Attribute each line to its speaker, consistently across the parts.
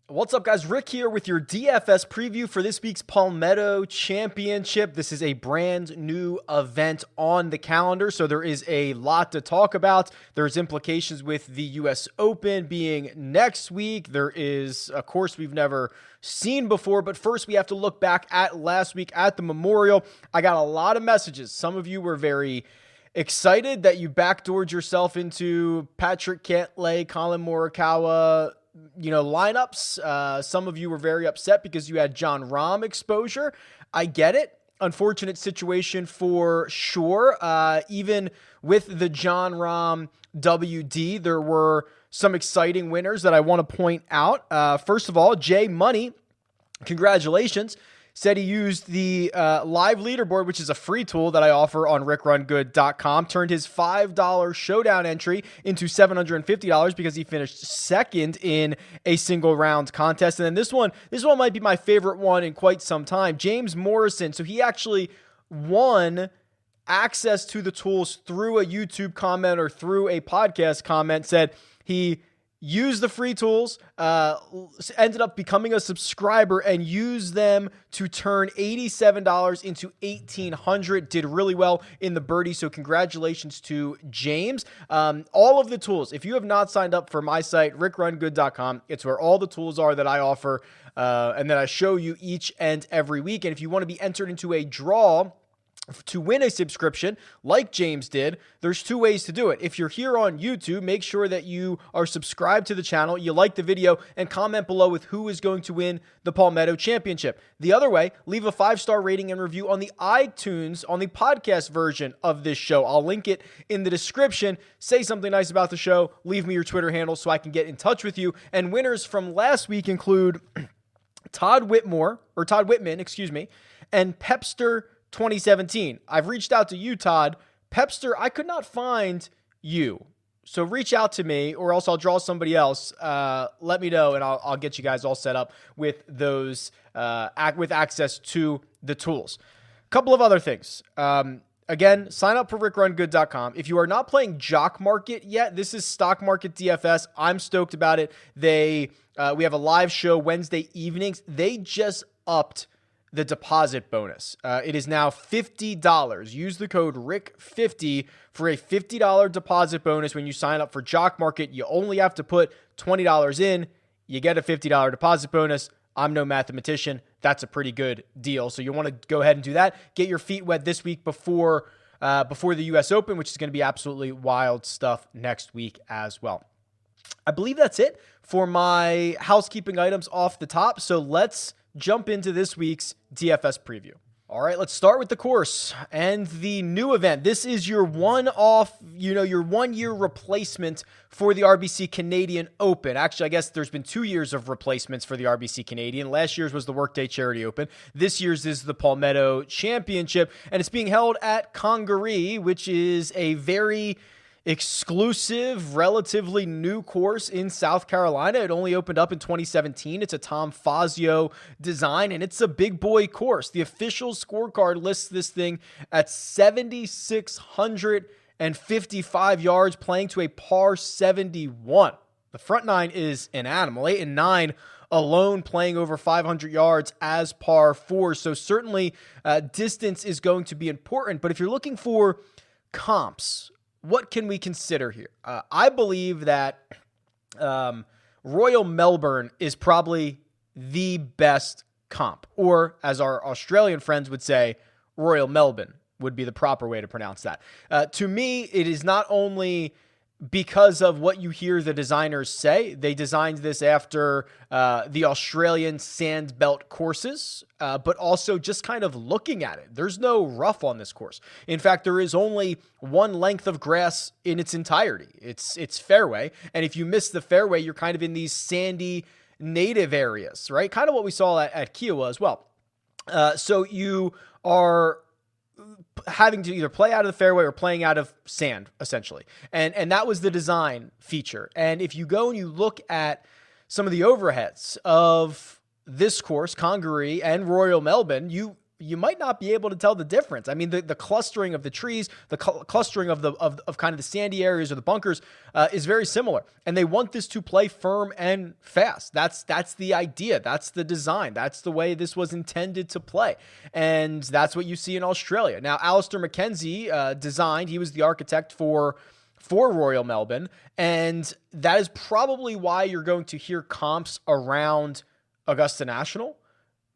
Speaker 1: What's up, guys? Rick here with your DFS preview for this week's Palmetto Championship. This is a brand new event on the calendar, so there is a lot to talk about. There's implications with the U.S. Open being next week. There is a course we've never seen before, but first we have to look back at last week at the Memorial. I got a lot of messages. Some of you were very excited that you backdoored yourself into Patrick Cantlay, Colin Morikawa, lineups. Some of you were very upset because you had Jon Rahm exposure. I get it. Unfortunate situation for sure. Even with the Jon Rahm WD, there were some exciting winners that I want to point out. First of all, Jay Money, congratulations. Said he used the live leaderboard, which is a free tool that I offer on RickRunGood.com, turned his $5 showdown entry into $750 because he finished second in a single round contest. And then this one might be my favorite one in quite some time. James Morrison. So he actually won access to the tools through a YouTube comment or through a podcast comment. Said he used the free tools, ended up becoming a subscriber, and used them to turn $87 into $1,800. Did really well in the birdie, so congratulations to James. All of the tools, if you have not signed up for my site, RickRunGood.com, it's where all the tools are that I offer and that I show you each and every week. And if you want to be entered into a draw to win a subscription like James did, there's two ways to do it. If you're here on YouTube, make sure that you are subscribed to the channel, you like the video, and comment below with who is going to win the Palmetto Championship. The other way, leave a 5-star rating and review on the iTunes, on the podcast version of this show. I'll link it in the description. Say something nice about the show. Leave me your Twitter handle so I can get in touch with you. And winners from last week include Todd Whitman, and Pepster 2017. I've reached out to you, Todd. Pepster, I could not find you. So reach out to me or else I'll draw somebody else. Let me know and I'll get you guys all set up with those, with access to the tools. A couple of other things. Again, sign up for RickRunGood.com. If you are not playing JockMKT yet, this is Stock Market DFS. I'm stoked about it. We have a live show Wednesday evenings. They just upped the deposit bonus. It is now $50. Use the code RICK50 for a $50 deposit bonus when you sign up for JockMKT. You only have to put $20 in. You get a $50 deposit bonus. I'm no mathematician. That's a pretty good deal. So you want to go ahead and do that. Get your feet wet this week before the U.S. Open, which is going to be absolutely wild stuff next week as well. I believe that's it for my housekeeping items off the top. So let's jump into this week's DFS preview. All right, let's start with the course and the new event. This is your one-off, your one-year replacement for the RBC Canadian Open. Actually, I guess there's been 2 years of replacements for the RBC Canadian. Last year's was the Workday Charity Open. This year's is the Palmetto Championship, and it's being held at Congaree, which is a very exclusive, relatively new course in South Carolina. It only opened up in 2017. It's a Tom Fazio design, and it's a big boy course. The official scorecard lists this thing at 7,655 yards, playing to a par 71. The front nine is an animal. 8 and 9 alone playing over 500 yards as par 4. So certainly distance is going to be important. But if you're looking for comps, what can we consider here? I believe that Royal Melbourne is probably the best comp, or as our Australian friends would say, Royal Melbourne would be the proper way to pronounce that. To me, it is not only because of what you hear the designers say. They designed this after the Australian sand belt courses, but also just kind of looking at it. There's no rough on this course. In fact, there is only one length of grass in its entirety. It's fairway, and if you miss the fairway, you're kind of in these sandy native areas, right? Kind of what we saw at Kiowa as well. So you are having to either play out of the fairway or playing out of sand, essentially. And that was the design feature. And if you go and you look at some of the overheads of this course, Congaree and Royal Melbourne, you you might not be able to tell the difference. I mean, the clustering of the trees, the clustering of kind of the sandy areas or the bunkers is very similar. And they want this to play firm and fast. That's the idea. That's the design. That's the way this was intended to play. And that's what you see in Australia. Now, Alistair McKenzie he was the architect for Royal Melbourne. And that is probably why you're going to hear comps around Augusta National,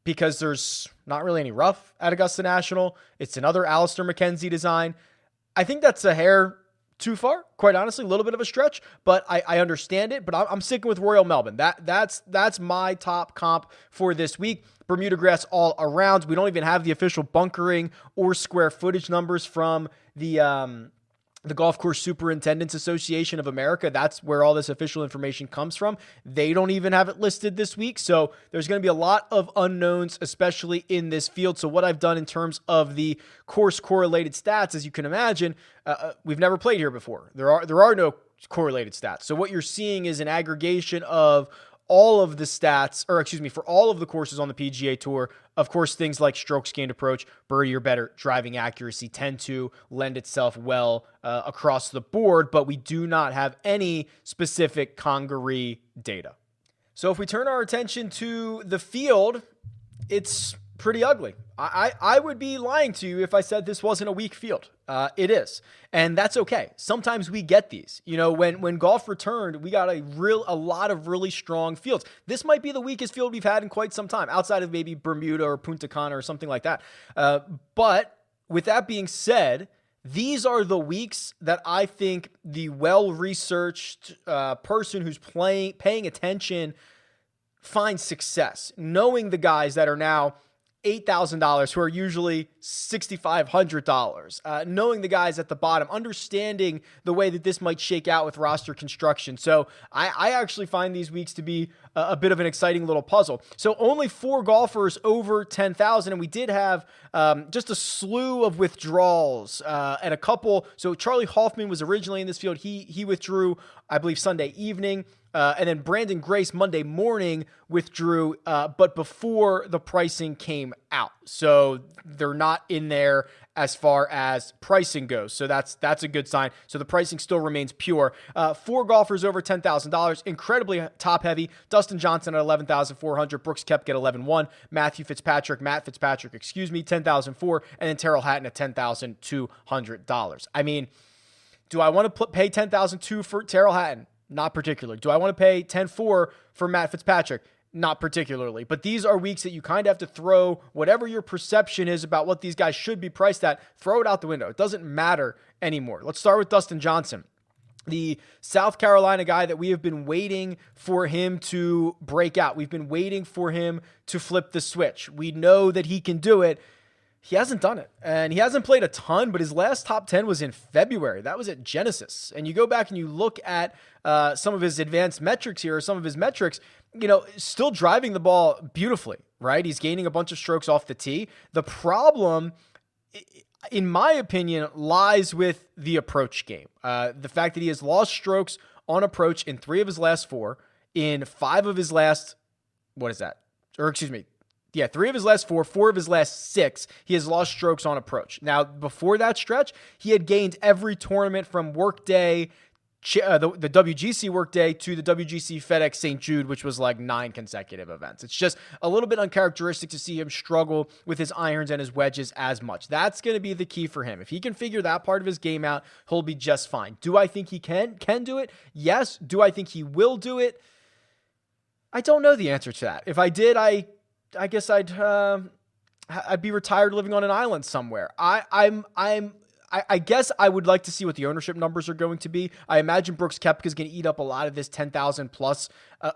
Speaker 1: because there's not really any rough at Augusta National. It's another Alistair McKenzie design. I think that's a hair too far, quite honestly, a little bit of a stretch, but I understand it. But I'm sticking with Royal Melbourne. That's my top comp for this week. Bermuda grass all around. We don't even have the official bunkering or square footage numbers from the Golf Course Superintendents Association of America. That's where all this official information comes from. They don't even have it listed this week. So there's going to be a lot of unknowns, especially in this field. So what I've done in terms of the course correlated stats, as you can imagine, we've never played here before. There are no correlated stats. So what you're seeing is an aggregation of all of the stats, for all of the courses on the PGA Tour. Of course, things like strokes gained approach, birdie or better, driving accuracy tend to lend itself well across the board, but we do not have any specific Congaree data. So if we turn our attention to the field, it's pretty ugly. I would be lying to you if I said this wasn't a weak field. It is. And that's okay. Sometimes we get these. You know, when golf returned, we got a lot of really strong fields. This might be the weakest field we've had in quite some time, outside of maybe Bermuda or Punta Cana or something like that. But with that being said, these are the weeks that I think the well-researched person who's paying attention finds success, knowing the guys that are now $8,000 who are usually $6,500, knowing the guys at the bottom, understanding the way that this might shake out with roster construction. So I actually find these weeks to be a bit of an exciting little puzzle. So only 4 golfers over 10,000, and we did have just a slew of withdrawals and a couple. So Charlie Hoffman was originally in this field. He withdrew, I believe, Sunday evening. And then Brandon Grace Monday morning withdrew, but before the pricing came out. So they're not in there as far as pricing goes. So that's a good sign. So the pricing still remains pure. 4 golfers over $10,000, incredibly top heavy. Dustin Johnson at $11,400, Brooks Koepka at $11,100, Matt Fitzpatrick, $10,004, and then Terrell Hatton at $10,200. I mean, do I want to pay $10,200 for Terrell Hatton? Not particularly. Do I want to pay $10,400 for Matt Fitzpatrick? Not particularly. But these are weeks that you kind of have to throw whatever your perception is about what these guys should be priced at, throw it out the window. It doesn't matter anymore. Let's start with Dustin Johnson, the South Carolina guy that we have been waiting for him to break out. We've been waiting for him to flip the switch. We know that he can do it. He hasn't done it, and he hasn't played a ton, but his last top 10 was in February. That was at Genesis. And you go back and you look at some of his advanced metrics here, or some of his metrics, you know, still driving the ball beautifully, right? He's gaining a bunch of strokes off the tee. The problem, in my opinion, lies with the approach game. The fact that he has lost strokes on approach in 3 of his last 4, in 5 of his last, 3 of his last 4 of his last 6, he has lost strokes on approach. Now, before that stretch, he had gained every tournament from Workday, the WGC Workday, to the WGC FedEx St. Jude, which was like 9 consecutive events. It's just a little bit uncharacteristic to see him struggle with his irons and his wedges as much. That's going to be the key for him. If he can figure that part of his game out, he'll be just fine. Do I think he can do it? Yes. Do I think he will do it? I don't know the answer to that. If I did, I guess I'd be retired living on an island somewhere. I guess I would like to see what the ownership numbers are going to be. I imagine Brooks Koepka is going to eat up a lot of this 10,000 plus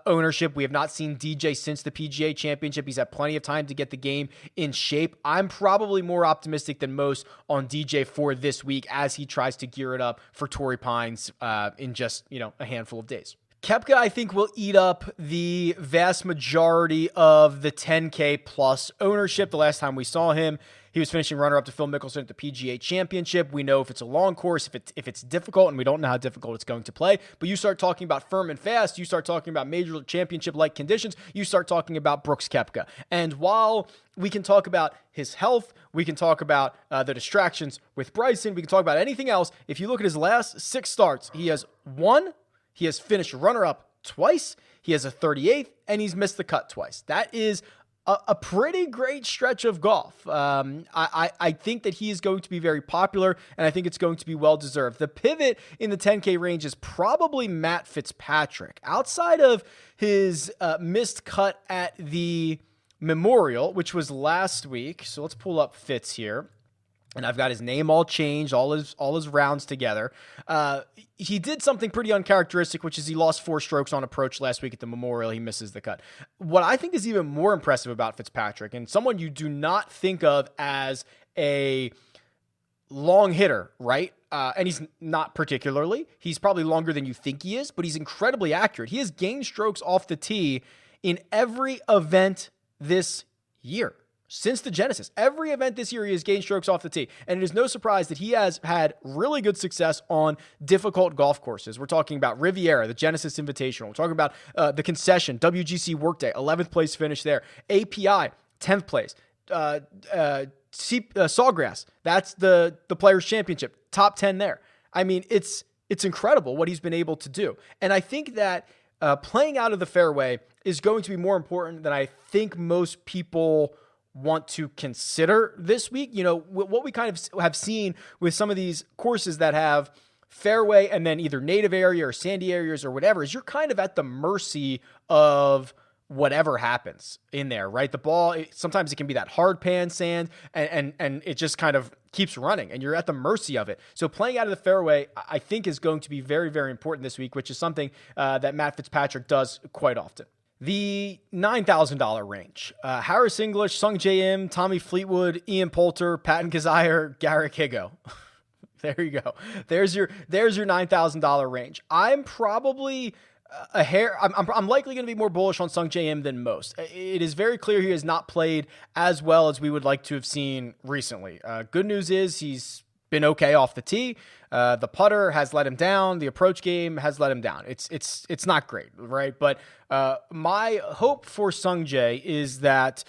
Speaker 1: ownership. We have not seen DJ since the PGA Championship. He's had plenty of time to get the game in shape. I'm probably more optimistic than most on DJ for this week as he tries to gear it up for Torrey Pines in just a handful of days. Koepka, I think, will eat up the vast majority of the 10K plus ownership. The last time we saw him, He was finishing runner-up to Phil Mickelson at the PGA Championship. We know if it's a long course, if it's difficult, and we don't know how difficult it's going to play. But you start talking about firm and fast, you start talking about major championship-like conditions, you start talking about Brooks Koepka. And while we can talk about his health, we can talk about the distractions with Bryson, we can talk about anything else. If you look at his last 6 starts, he has finished runner-up twice, he has a 38th, and he's missed the cut twice. That is a pretty great stretch of golf. I think that he is going to be very popular, and I think it's going to be well-deserved. The pivot in the 10K range is probably Matt Fitzpatrick. Outside of his missed cut at the Memorial, which was last week. So let's pull up Fitz here. And I've got his name all changed, all his rounds together. He did something pretty uncharacteristic, which is he lost 4 strokes on approach last week at the Memorial. He misses the cut. What I think is even more impressive about Fitzpatrick, and someone you do not think of as a long hitter, right? And he's not particularly. He's probably longer than you think he is, but he's incredibly accurate. He has gained strokes off the tee in every event this year. Since the Genesis, every event this year, he has gained strokes off the tee. And it is no surprise that he has had really good success on difficult golf courses. We're talking about Riviera, the Genesis Invitational. We're talking about the Concession, WGC Workday, 11th place finish there. API, 10th place. Sawgrass, that's the Players' Championship, top 10 there. I mean, it's incredible what he's been able to do. And I think that playing out of the fairway is going to be more important than I think most people want to consider this week. You know, what we kind of have seen with some of these courses that have fairway and then either native area or sandy areas or whatever is you're kind of at the mercy of whatever happens in there, right? The ball, sometimes it can be that hard pan sand and it just kind of keeps running and you're at the mercy of it. So playing out of the fairway, I think is going to be very, very important this week, which is something that Matt Fitzpatrick does quite often. The $9,000 range. Harris English, Sung J M, Tommy Fleetwood, Ian Poulter, Patton Kizzire, Garrick Higgo. There you go. There's your $9,000 range. I'm probably I'm likely going to be more bullish on Sung J M than most. It is very clear he has not played as well as we would like to have seen recently. Good news is he's been okay off the tee. The putter has let him down. The approach game has let him down. It's not great, right? But my hope for Sung Jae is that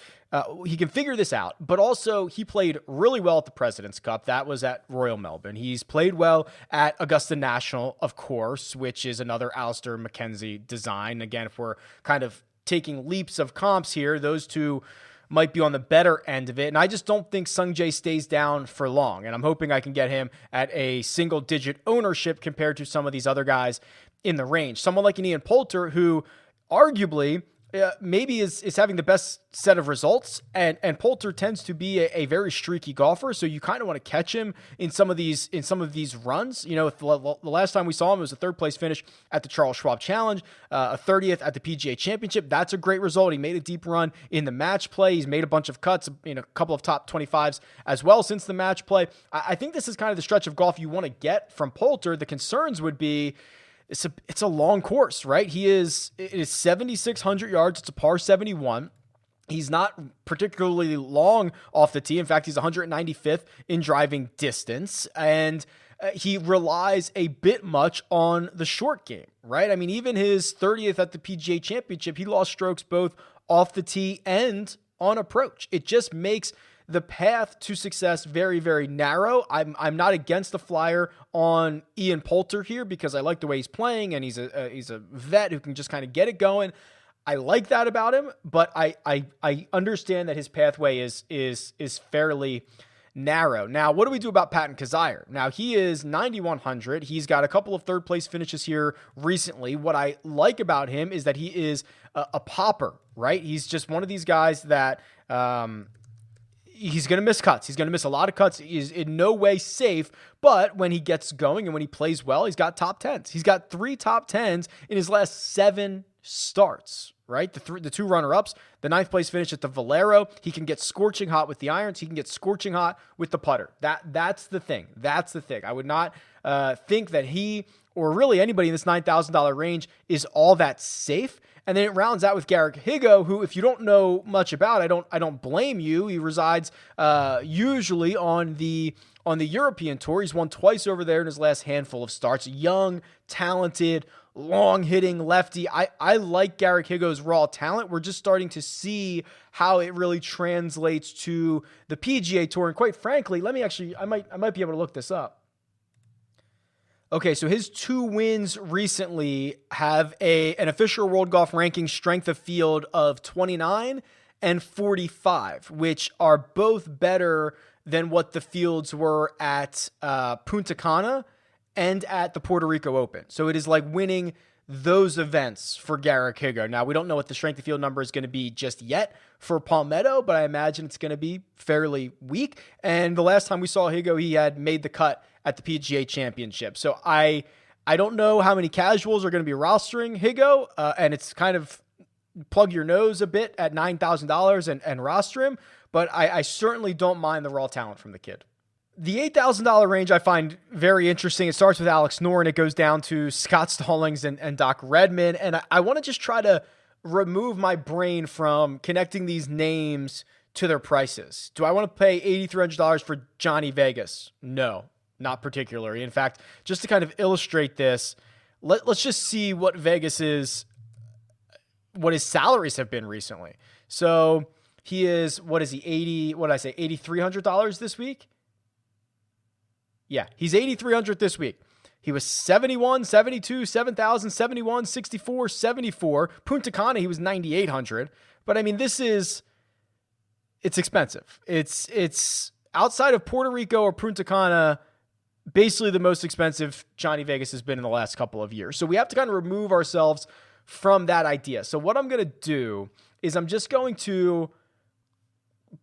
Speaker 1: he can figure this out, but also he played really well at the President's Cup. That was at Royal Melbourne. He's played well at Augusta National, of course, which is another Alistair McKenzie design. Again, if we're kind of taking leaps of comps here, those two might be on the better end of it. And I just don't think Sung Jae stays down for long. And I'm hoping I can get him at a single-digit ownership compared to some of these other guys in the range. Someone like an Ian Poulter, who arguably maybe is having the best set of results, and Poulter tends to be a very streaky golfer, so you kind of want to catch him in some of these runs. You know, the last time we saw him was a 3rd place finish at the Charles Schwab Challenge, a 30th at the PGA Championship. That's a great result. He made a deep run in the match play. He's made a bunch of cuts, a couple of top 25s as well since the match play. I think this is kind of the stretch of golf you want to get from Poulter. The concerns would be it's a long course, right? It is 7,600 yards. It's a par 71. He's not particularly long off the tee. In fact, he's 195th in driving distance, and he relies a bit much on the short game, right? I mean, even his 30th at the PGA Championship, he lost strokes both off the tee and on approach. It just makes the path to success very, very narrow. I'm not against the flyer on Ian Poulter here because I like the way he's playing, and he's a vet who can just kind of get it going. I like that about him, but I understand that his pathway is fairly narrow. Now, what do we do about Patton Kizzire? Now, he is 9,100. He's got a couple of 3rd place finishes here recently. What I like about him is that he is a popper, right? He's just one of these guys that he's going to miss cuts. He's going to miss a lot of cuts. He's in no way safe, but when he gets going and when he plays well, he's got top 10s. He's got 3 top 10s in his last 7 starts, right? The two runner-ups, the ninth place finish at the Valero. He can get scorching hot with the irons. He can get scorching hot with the putter. That's the thing. That's the thing. I would not think that he or really anybody in this $9,000 range is all that safe. And then it rounds out with Garrick Higgo, who, if you don't know much about, I don't blame you. He resides usually on the European tour. He's won twice over there in his last handful of starts. Young, talented, long-hitting lefty. I like Garrick Higgo's raw talent. We're just starting to see how it really translates to the PGA Tour. And quite frankly, I might be able to look this up. Okay, so his 2 wins recently have an official World Golf Ranking strength of field of 29 and 45, which are both better than what the fields were at Punta Cana and at the Puerto Rico Open. So it is like winning those events for Garrick Higgo. Now, we don't know what the strength of field number is going to be just yet for Palmetto, but I imagine it's going to be fairly weak. And the last time we saw Higgo, he had made the cut at the PGA Championship. So I don't know how many casuals are going to be rostering Higgo, and it's kind of plug your nose a bit at $9,000 and roster him, but I certainly don't mind the raw talent from the kid. The $8,000 range I find very interesting. It starts with Alex Noren. It goes down to Scott Stallings and Doc Redman. And I want to just try to remove my brain from connecting these names to their prices. Do I want to pay $8,300 for Johnny Vegas? No, not particularly. In fact, just to kind of illustrate this, let's just see what his salaries have been recently. So he is, $8,300 this week? Yeah, he's $8,300 this week. He was 71, 72, 7,000, 71, 64, 74. Punta Cana, he was 9,800. But I mean, it's expensive. It's outside of Puerto Rico or Punta Cana, basically the most expensive Johnny Vegas has been in the last couple of years. So we have to kind of remove ourselves from that idea. So what I'm going to do is I'm just going to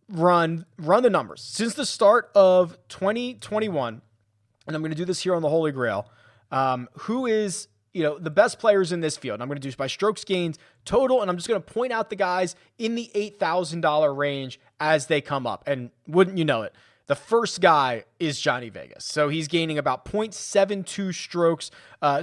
Speaker 1: run the numbers since the start of 2021. And I'm going to do this here on the Holy Grail. Who is, the best players in this field? And I'm going to do this by strokes gained total. And I'm just going to point out the guys in the $8,000 range as they come up. And wouldn't you know it, the first guy is Johnny Vegas. So he's gaining about 0.72 strokes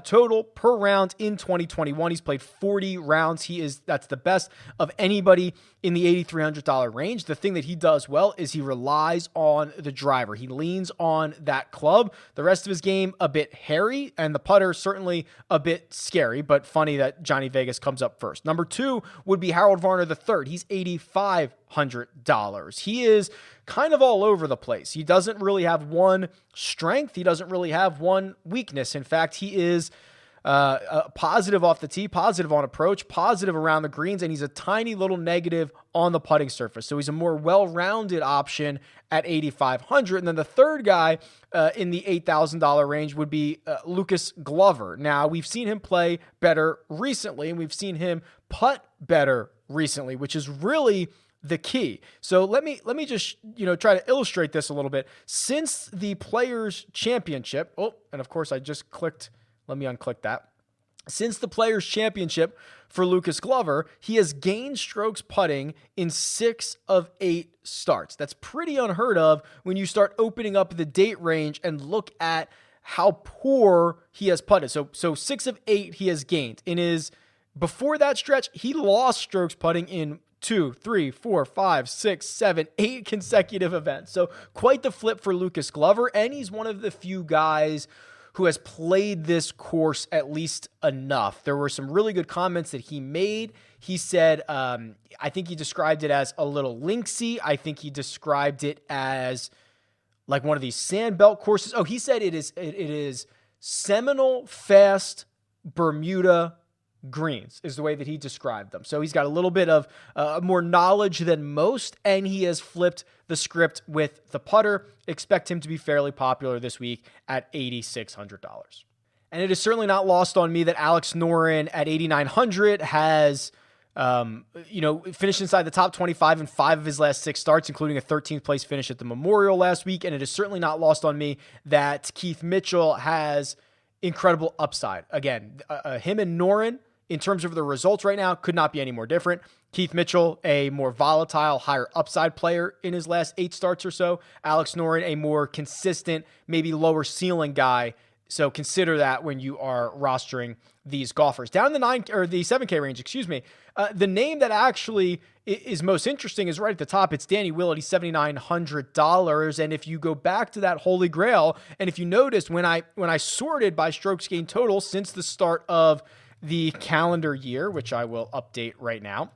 Speaker 1: total per round in 2021. He's played 40 rounds. That's the best of anybody in the $8,300 range. The thing that he does well is he relies on the driver. He leans on that club. The rest of his game, a bit hairy, and the putter certainly a bit scary, but funny that Johnny Vegas comes up first. Number 2 would be Harold Varner III. He's $8,500. He is kind of all over the place. He doesn't really have one strength. He doesn't really have one weakness. In fact, he is positive off the tee, positive on approach, positive around the greens, and he's a tiny little negative on the putting surface. So he's a more well-rounded option at $8,500. And then the third guy in the $8,000 range would be Lucas Glover. Now, we've seen him play better recently, and we've seen him putt better recently, which is really the key. So let me just, try to illustrate this a little bit. Since the Players Championship, and of course I just clicked, let me unclick that. Since the Players Championship for Lucas Glover, he has gained strokes putting in 6 of 8 starts. That's pretty unheard of when you start opening up the date range and look at how poor he has putted. So 6 of 8 he has gained. Before that stretch, he lost strokes putting in 2, 3, 4, 5, 6, 7, 8 consecutive events. So quite the flip for Lucas Glover. And he's one of the few guys who has played this course at least enough. There were some really good comments that he made. He said, I think he described it as a little linksy. I think he described it as like one of these sandbelt courses. Oh, he said it is Seminole fast Bermuda greens is the way that he described them. So he's got a little bit of more knowledge than most, and he has flipped the script with the putter. Expect him to be fairly popular this week at $8,600. And it is certainly not lost on me that Alex Noren at $8,900 has finished inside the top 25 in 5 of his last 6 starts, including a 13th place finish at the Memorial last week. And it is certainly not lost on me that Keith Mitchell has incredible upside. Again, him and Noren in terms of the results right now, could not be any more different. Keith Mitchell, a more volatile, higher upside player in his last 8 starts or so. Alex Noren, a more consistent, maybe lower ceiling guy. So consider that when you are rostering these golfers. Down in the 7K range, the name that actually is most interesting is right at the top. It's Danny Willett. He's $7,900. And if you go back to that holy grail, and if you noticed when I sorted by strokes gained total since the start of the calendar year, which I will update right now,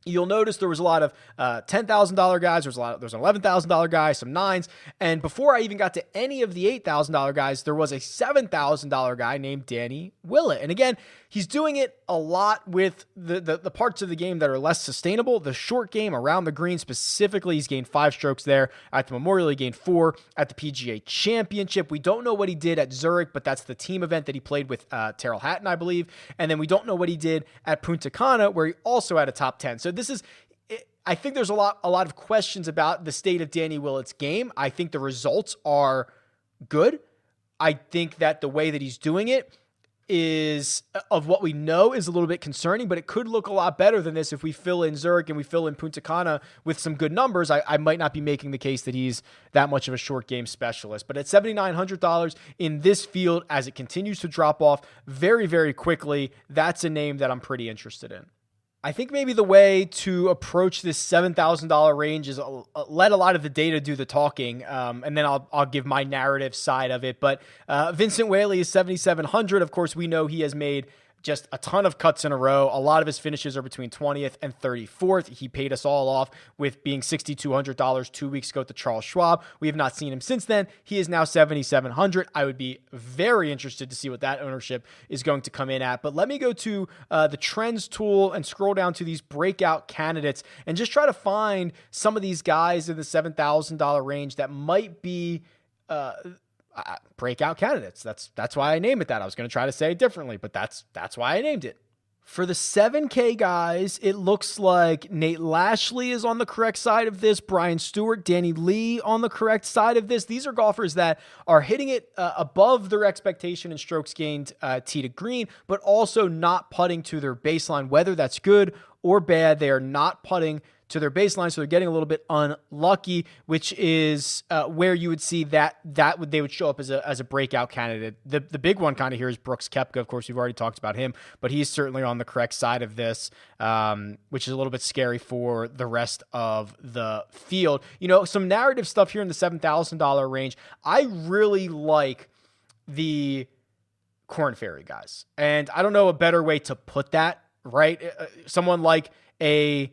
Speaker 1: you'll notice there was a lot of $10,000 guys. There's an $11,000 guy, some 9s. And before I even got to any of the $8,000 guys, there was a $7,000 guy named Danny Willett. And again, he's doing it a lot with the parts of the game that are less sustainable. The short game around the green specifically, he's gained 5 strokes there. At the Memorial, he gained 4. At the PGA Championship, we don't know what he did at Zurich, but that's the team event that he played with Terrell Hatton, I believe. And then we don't know what he did at Punta Cana, where he also had a top 10. So I think there's a lot of questions about the state of Danny Willett's game. I think the results are good. I think that the way that he's doing it is, of what we know, is a little bit concerning, but it could look a lot better than this if we fill in Zurich and we fill in Punta Cana with some good numbers. I might not be making the case that he's that much of a short game specialist, but at $7,900 in this field, as it continues to drop off very, very quickly, that's a name that I'm pretty interested in. I think maybe the way to approach this $7,000 range is let a lot of the data do the talking, and then I'll give my narrative side of it. But Vincent Whaley is $7,700. Of course, we know he has made just a ton of cuts in a row. A lot of his finishes are between 20th and 34th. He paid us all off with being $6,200 2 weeks ago at the Charles Schwab. We have not seen him since then. He is now $7,700. I would be very interested to see what that ownership is going to come in at. But let me go to the trends tool and scroll down to these breakout candidates and just try to find some of these guys in the $7,000 range that might be breakout candidates. That's why I named it that. I was going to try to say it differently, but that's why I named it. For the 7K guys, it looks like Nate Lashley is on the correct side of this, Brian Stewart, Danny Lee on the correct side of this. These are golfers that are hitting it above their expectation in strokes gained tee to green, but also not putting to their baseline. Whether that's good or bad, they are not putting to their baseline, so they're getting a little bit unlucky, which is where you would see that they would show up as a breakout candidate. The big one kind of here is Brooks Koepka. Of course, we've already talked about him, but he's certainly on the correct side of this, which is a little bit scary for the rest of the field. Some narrative stuff here in the $7,000 range. I really like the Korn Ferry guys, and I don't know a better way to put that, right? Someone like a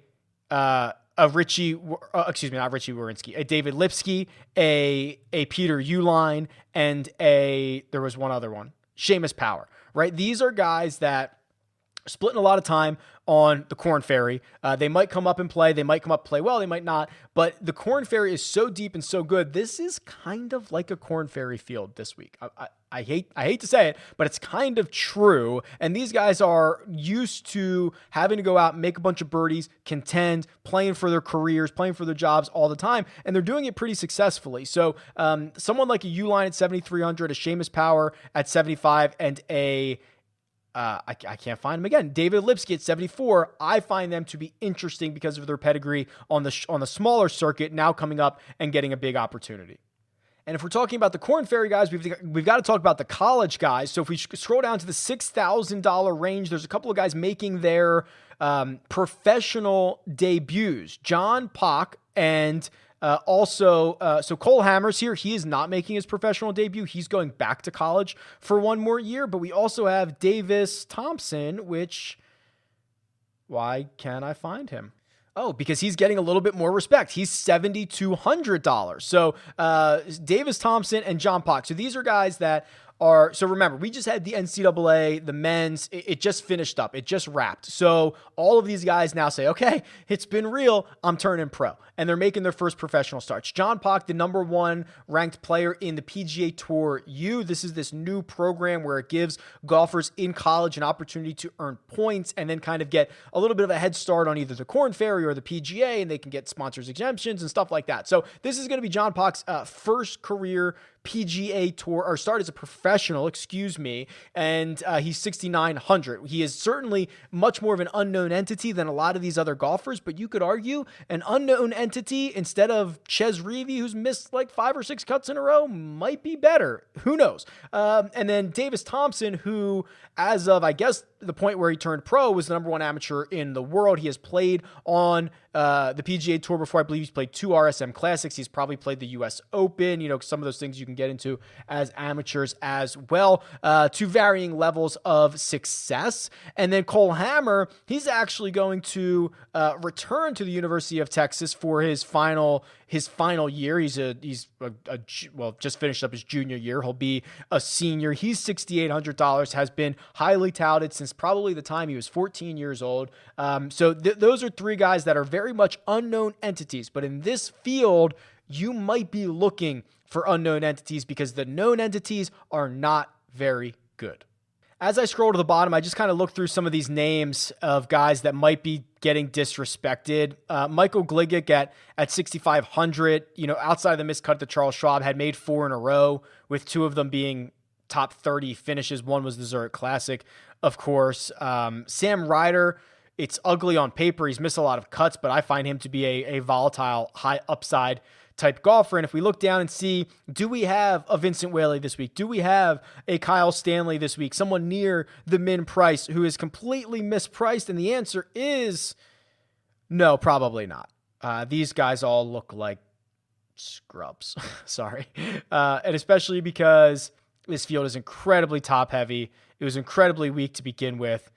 Speaker 1: Richie, not Richie Wierenski, a David Lipsky, a Peter Uihlein, and there was one other one, Seamus Power, right? These are guys that are splitting a lot of time on the Korn Ferry. They might come up and play. They might come up, play well. They might not. But the Korn Ferry is so deep and so good. This is kind of like a Korn Ferry field this week. I hate to say it, but it's kind of true. And these guys are used to having to go out and make a bunch of birdies, contend, playing for their careers, playing for their jobs all the time. And they're doing it pretty successfully. So someone like a Uihlein at 7,300, a Seamus Power at 75, and I can't find him again, David Lipsky at 74. I find them to be interesting because of their pedigree on the smaller circuit, now coming up and getting a big opportunity. And if we're talking about the Korn Ferry guys, we've got to talk about the college guys. So if we scroll down to the $6,000 range, there's a couple of guys making their professional debuts. John Pock and so Cole Hammer's here. He is not making his professional debut. He's going back to college for one more year. But we also have Davis Thompson, why can't I find him? Oh, because he's getting a little bit more respect. He's $7,200. So Davis Thompson and John Pock. So these are guys that are, so remember, we just had the NCAA, the men's, it just finished up. It just wrapped. So all of these guys now say, okay, it's been real. I'm turning pro. And they're making their first professional starts. John Pock, the number 1 ranked player in the PGA Tour U. This is this new program where it gives golfers in college an opportunity to earn points and then kind of get a little bit of a head start on either the Korn Ferry or the PGA, and they can get sponsors exemptions and stuff like that. So this is going to be John Pock's first career PGA Tour, or start as a professional, and he's 6,900. He is certainly much more of an unknown entity than a lot of these other golfers, but you could argue an unknown entity instead of Ches Reavie, who's missed like 5 or 6 cuts in a row, might be better. Who knows? And then Davis Thompson, who, as of, I guess, the point where he turned pro, was the number 1 amateur in the world. He has played on the PGA Tour before. I believe he's played 2 RSM Classics. He's probably played the US Open, some of those things you can get into as amateurs as well, to varying levels of success. And then Cole Hammer, he's actually going to return to the University of Texas for his final year. He's just finished up his junior year. He'll be a senior. He's $6,800, has been highly touted since probably the time he was 14 years old. So those are 3 guys that are very much unknown entities, but in this field, you might be looking for unknown entities because the known entities are not very good. As I scroll to the bottom, I just kind of look through some of these names of guys that might be getting disrespected. Michael Gligic at 6,500, outside of the miscut that Charles Schwab had made 4 in a row, with 2 of them being top 30 finishes. One was the Zurich Classic, of course. Sam Ryder, it's ugly on paper. He's missed a lot of cuts, but I find him to be a volatile, high upside type golfer. And if we look down and see, do we have a Vincent Whaley this week? Do we have a Kyle Stanley this week? Someone near the min price who is completely mispriced? And the answer is no, probably not. These guys all look like scrubs. Sorry. And especially because this field is incredibly top heavy. It was incredibly weak to begin with.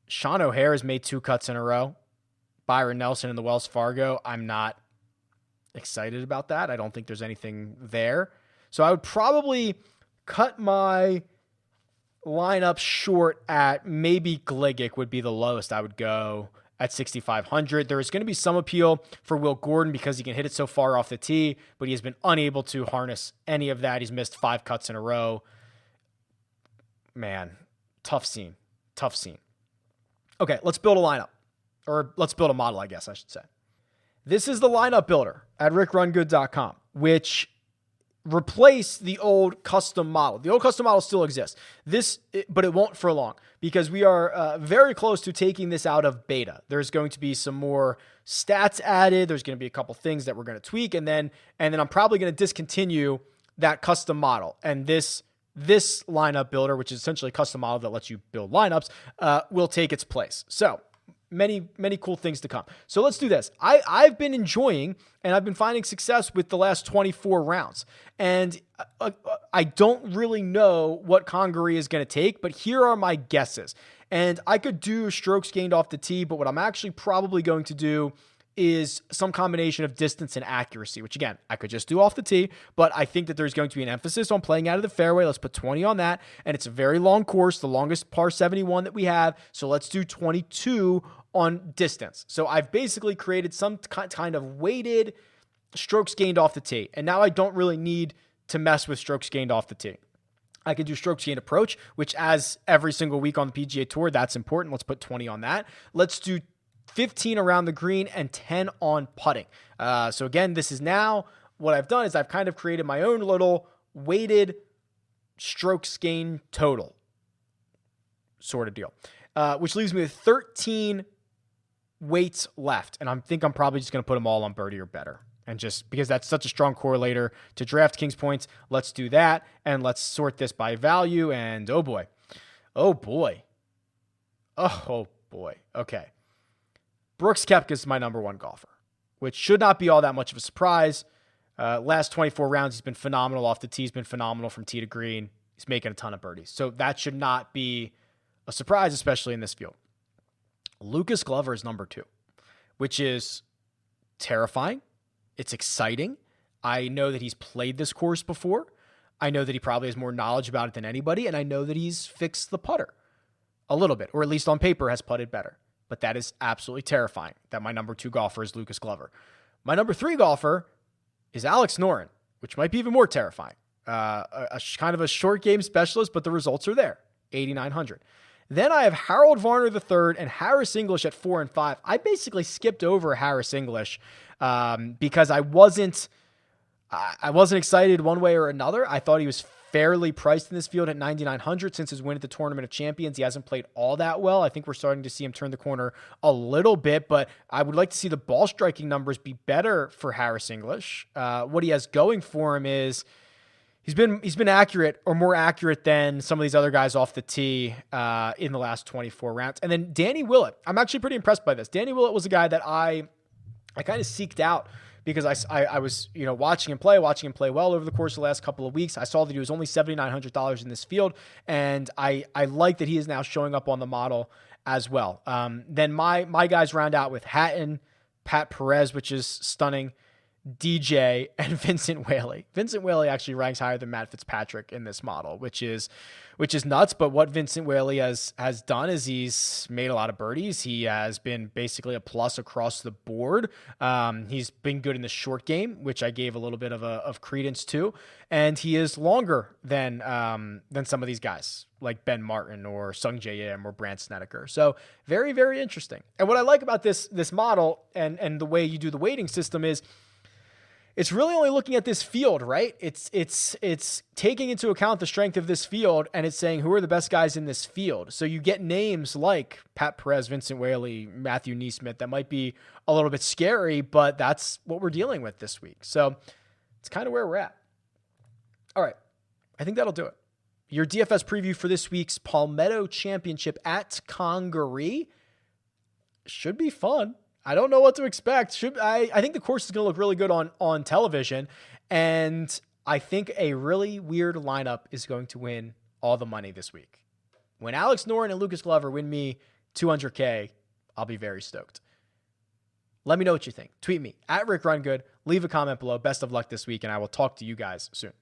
Speaker 1: Sean O'Hare has made 2 cuts in a row. Byron Nelson in the Wells Fargo, I'm not excited about that. I don't think there's anything there. So I would probably cut my lineup short at maybe Gligic would be the lowest I would go at 6,500. There is going to be some appeal for Will Gordon because he can hit it so far off the tee, but he has been unable to harness any of that. He's missed 5 cuts in a row. Man, tough scene. Okay, let's build a lineup. Or let's build a model, I guess I should say. This is the lineup builder at RickRunGood.com, which replaced the old custom model. The old custom model still exists, but it won't for long because we are very close to taking this out of beta. There's going to be some more stats added. There's going to be a couple things that we're going to tweak, and then I'm probably going to discontinue that custom model. And this lineup builder, which is essentially a custom model that lets you build lineups, will take its place. So many cool things to come. So let's do this. I've been enjoying and I've been finding success with the last 24 rounds. And I don't really know what Congaree is going to take, but here are my guesses. And I could do strokes gained off the tee, but what I'm actually probably going to do is some combination of distance and accuracy, which again, I could just do off the tee, but I think that there's going to be an emphasis on playing out of the fairway. Let's put 20 on that. And it's a very long course, the longest par 71 that we have. So let's do 22 on distance. So I've basically created some kind of weighted strokes gained off the tee. And now I don't really need to mess with strokes gained off the tee. I can do strokes gained approach, which as every single week on the PGA Tour, that's important. Let's put 20 on that. Let's do 15 around the green and 10 on putting. So again, this is now what I've done is I've kind of created my own little weighted strokes gained total sort of deal, which leaves me with 13 weights left. And I think I'm probably just going to put them all on birdie or better. And just because that's such a strong correlator to DraftKings points, let's do that. And let's sort this by value. And oh boy. Okay. Brooks Koepka is my number 1 golfer, which should not be all that much of a surprise. Last 24 rounds, he's been phenomenal off the tee. He's been phenomenal from tee to green. He's making a ton of birdies. So that should not be a surprise, especially in this field. Lucas Glover is number 2, which is terrifying. It's exciting. I know that he's played this course before. I know that he probably has more knowledge about it than anybody, and I know that he's fixed the putter a little bit, or at least on paper has putted better. But that is absolutely terrifying that my number 2 golfer is Lucas Glover. My number 3 golfer is Alex Noren, which might be even more terrifying. Kind of a short game specialist, but the results are there, 8,900. Then I have Harold Varner III and Harris English at 4 and 5. I basically skipped over Harris English because I wasn't I wasn't excited one way or another. I thought he was fairly priced in this field at 9,900 since his win at the Tournament of Champions. He hasn't played all that well. I think we're starting to see him turn the corner a little bit, but I would like to see the ball striking numbers be better for Harris English. What he has going for him is he's been accurate, or more accurate than some of these other guys off the tee in the last 24 rounds. And then Danny Willett. I'm actually pretty impressed by this. Danny Willett was a guy that I kind of seeked out because I was watching him play well over the course of the last couple of weeks. I saw that he was only $7,900 in this field, and I like that he is now showing up on the model as well. Then my guys round out with Hatton, Pat Perez, which is stunning, DJ, and Vincent Whaley. Vincent Whaley actually ranks higher than Matt Fitzpatrick in this model, which is nuts. But what Vincent Whaley has done is he's made a lot of birdies. He has been basically a plus across the board. He's been good in the short game, which I gave a little bit of credence to, and he is longer than some of these guys like Ben Martin or Sung J M or Brant Snedeker. So very, very interesting. And what I like about this model and the way you do the weighting system is it's really only looking at this field, right? It's taking into account the strength of this field, and it's saying who are the best guys in this field. So you get names like Pat Perez, Vincent Whaley, Matthew Neesmith that might be a little bit scary, but that's what we're dealing with this week. So it's kind of where we're at. All right, I think that'll do it. Your DFS preview for this week's Palmetto Championship at Congaree should be fun. I don't know what to expect. I think the course is going to look really good on television, and I think a really weird lineup is going to win all the money this week. When Alex Noren and Lucas Glover win me $200K, I'll be very stoked. Let me know what you think. Tweet me at RickRunGood. Leave a comment below. Best of luck this week, and I will talk to you guys soon.